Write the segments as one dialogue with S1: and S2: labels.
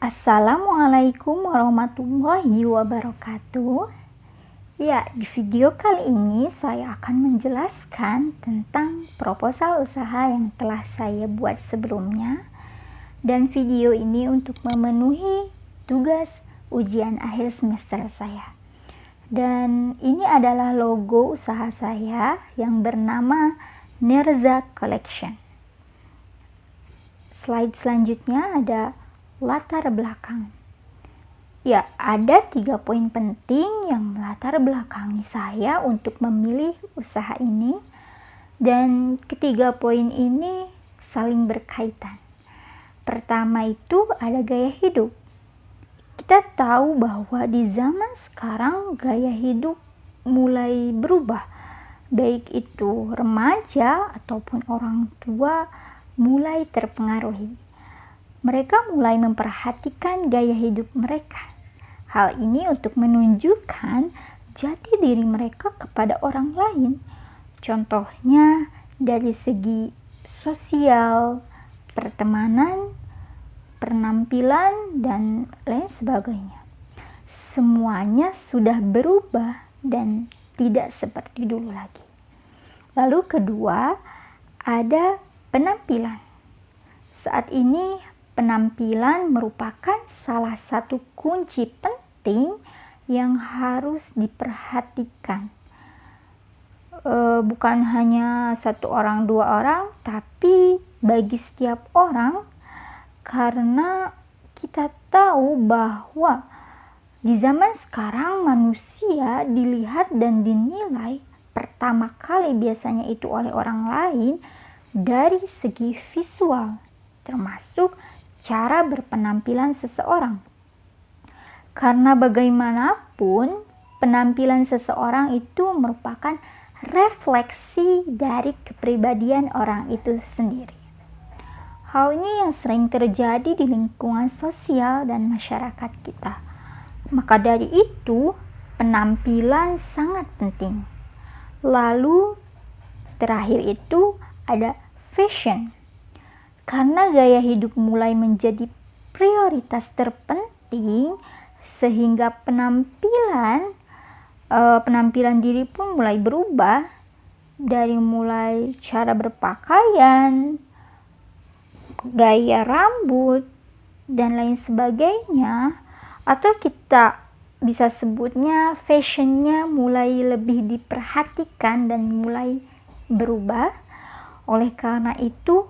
S1: Assalamualaikum warahmatullahi wabarakatuh. Ya, di video kali ini saya akan menjelaskan tentang proposal usaha yang telah saya buat sebelumnya. Dan video ini untuk memenuhi tugas ujian akhir semester saya. Dan ini adalah logo usaha saya yang bernama Nerza Collection. Slide selanjutnya ada latar belakang. Ya, ada 3 poin penting yang melatar belakangi saya untuk memilih usaha ini, dan ketiga poin ini saling berkaitan. Pertama itu ada gaya hidup. Kita tahu bahwa di zaman sekarang gaya hidup mulai berubah, baik itu remaja ataupun orang tua mulai terpengaruhi. Mereka mulai memperhatikan gaya hidup mereka. Hal ini untuk menunjukkan jati diri mereka kepada orang lain. Contohnya dari segi sosial, pertemanan, penampilan, dan lain sebagainya. Semuanya sudah berubah dan tidak seperti dulu lagi. Lalu kedua, ada penampilan. Saat ini penampilan merupakan salah satu kunci penting yang harus diperhatikan. Bukan hanya satu orang, dua orang, tapi bagi setiap orang, karena kita tahu bahwa di zaman sekarang manusia dilihat dan dinilai pertama kali biasanya itu oleh orang lain dari segi visual, termasuk cara berpenampilan seseorang. Karena bagaimanapun penampilan seseorang itu merupakan refleksi dari kepribadian orang itu sendiri. Hal ini yang sering terjadi di lingkungan sosial dan masyarakat kita. Maka dari itu, penampilan sangat penting. Lalu terakhir itu ada fashion. Karena gaya hidup mulai menjadi prioritas terpenting, sehingga penampilan diri pun mulai berubah, dari mulai cara berpakaian, gaya rambut, dan lain sebagainya, atau kita bisa sebutnya fashionnya mulai lebih diperhatikan dan mulai berubah. Oleh karena itu,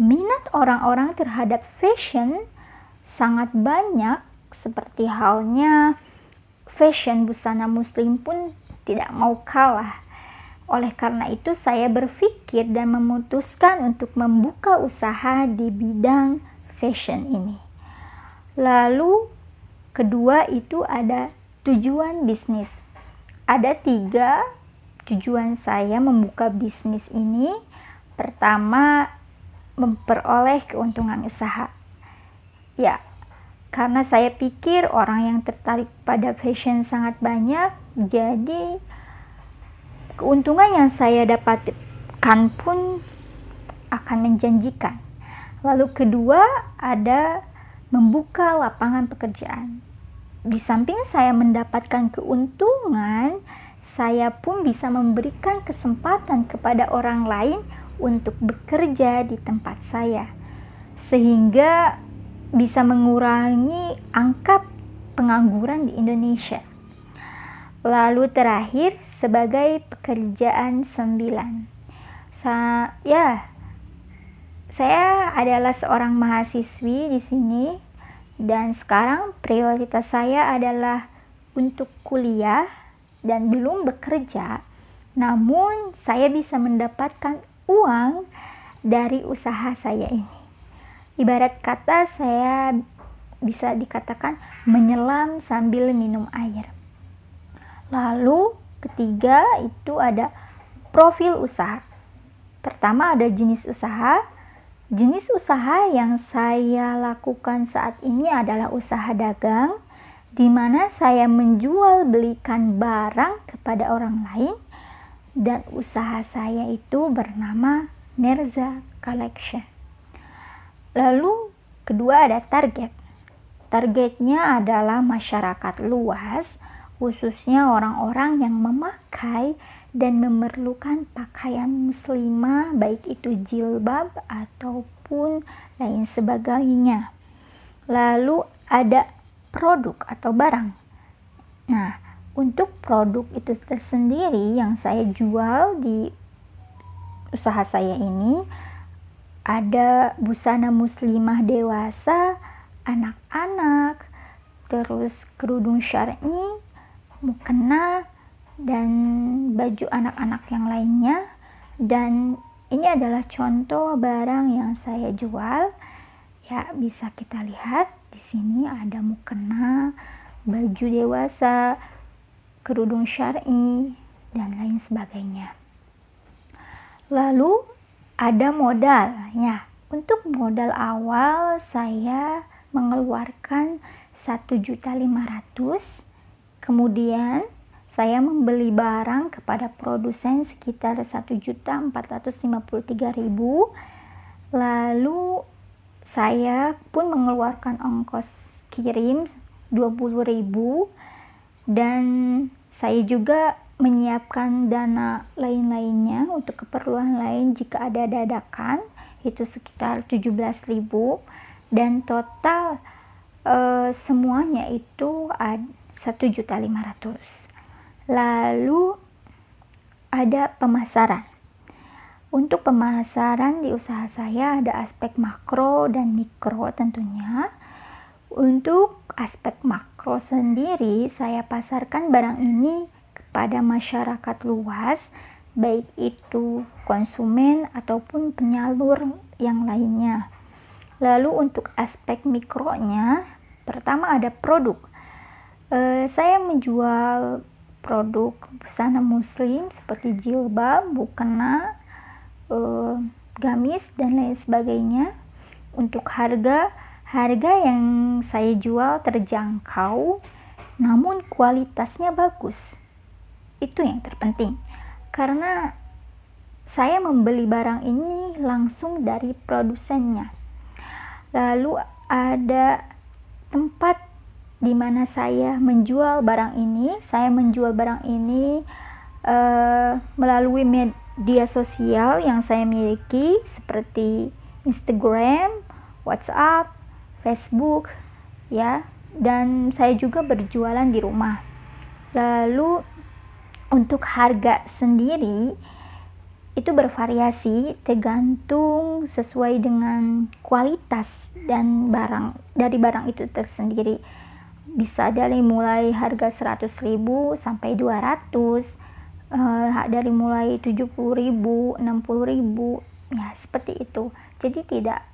S1: minat orang-orang terhadap fashion sangat banyak, seperti halnya fashion busana muslim pun tidak mau kalah. Oleh karena itu saya berpikir dan memutuskan untuk membuka usaha di bidang fashion ini. Lalu kedua itu ada tujuan bisnis. Ada 3 tujuan saya membuka bisnis ini. Pertama, memperoleh keuntungan usaha. Ya, karena saya pikir orang yang tertarik pada fashion sangat banyak, jadi keuntungan yang saya dapatkan pun akan menjanjikan. Lalu kedua, ada membuka lapangan pekerjaan. Di samping saya mendapatkan keuntungan, saya pun bisa memberikan kesempatan kepada orang lain untuk bekerja di tempat saya, sehingga bisa mengurangi angka pengangguran di Indonesia. Lalu terakhir, sebagai pekerjaan sambilan. Saya adalah seorang mahasiswi di sini, dan sekarang prioritas saya adalah untuk kuliah dan belum bekerja. Namun saya bisa mendapatkan uang dari usaha saya ini. Ibarat kata saya bisa dikatakan menyelam sambil minum air. Lalu ketiga itu ada profil usaha. Pertama ada jenis usaha. Jenis usaha yang saya lakukan saat ini adalah usaha dagang, di mana saya menjual belikan barang kepada orang lain, dan usaha saya itu bernama Nerza Collection. Lalu kedua ada target. Targetnya adalah masyarakat luas, khususnya orang-orang yang memakai dan memerlukan pakaian muslimah, baik itu jilbab ataupun lain sebagainya. Lalu ada produk atau barang. Nah, untuk produk itu tersendiri yang saya jual di usaha saya ini, ada busana muslimah dewasa, anak-anak, terus kerudung syar'i, mukena, dan baju anak-anak yang lainnya. Dan ini adalah contoh barang yang saya jual. Ya, bisa kita lihat di sini ada mukena, baju dewasa, kerudung syar'i, dan lain sebagainya. Lalu ada modalnya. Untuk modal awal saya mengeluarkan 1.500.000. Kemudian saya membeli barang kepada produsen sekitar 1.453.000. Lalu saya pun mengeluarkan ongkos kirim 20.000, dan saya juga menyiapkan dana lain-lainnya untuk keperluan lain jika ada dadakan, itu sekitar 17.000, dan total semuanya itu 1.500.000. Lalu ada pemasaran. Untuk pemasaran di usaha saya ada aspek makro dan mikro tentunya. Untuk aspek makro sendiri, saya pasarkan barang ini kepada masyarakat luas, baik itu konsumen ataupun penyalur yang lainnya. Lalu untuk aspek mikronya, pertama ada produk. Saya menjual produk busana muslim seperti jilbab, mukena, gamis, dan lain sebagainya. Untuk harga yang saya jual terjangkau, namun kualitasnya bagus. Itu yang terpenting, karena saya membeli barang ini langsung dari produsennya. Lalu ada tempat di mana saya menjual barang ini. Saya menjual barang ini melalui media sosial yang saya miliki seperti Instagram, WhatsApp, Facebook, ya. Dan saya juga berjualan di rumah. Lalu untuk harga sendiri itu bervariasi tergantung sesuai dengan kualitas dan dari barang itu tersendiri. Bisa dari mulai harga 100.000 sampai 200, dari mulai 70.000, 60.000, ya seperti itu. Jadi tidak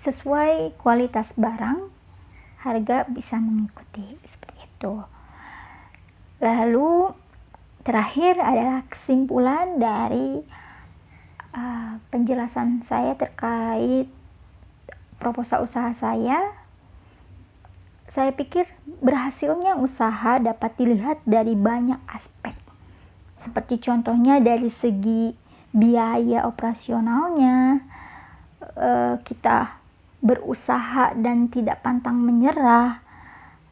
S1: sesuai kualitas barang, harga bisa mengikuti seperti itu. Lalu terakhir adalah kesimpulan dari penjelasan saya terkait proposal usaha saya. Saya pikir berhasilnya usaha dapat dilihat dari banyak aspek. Seperti contohnya dari segi biaya operasionalnya, kita berusaha dan tidak pantang menyerah,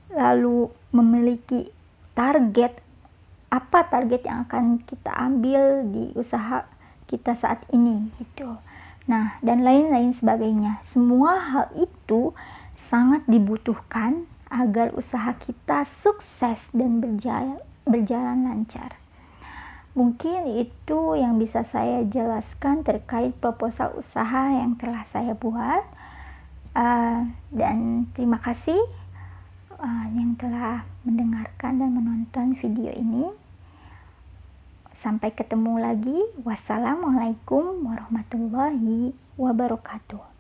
S1: lalu memiliki target, apa target yang akan kita ambil di usaha kita saat ini gitu. Nah, dan lain-lain sebagainya. Semua hal itu sangat dibutuhkan agar usaha kita sukses dan berjalan lancar. Mungkin itu yang bisa saya jelaskan terkait proposal usaha yang telah saya buat. Dan terima kasih yang telah mendengarkan dan menonton video ini. Sampai ketemu lagi. Wassalamualaikum warahmatullahi wabarakatuh.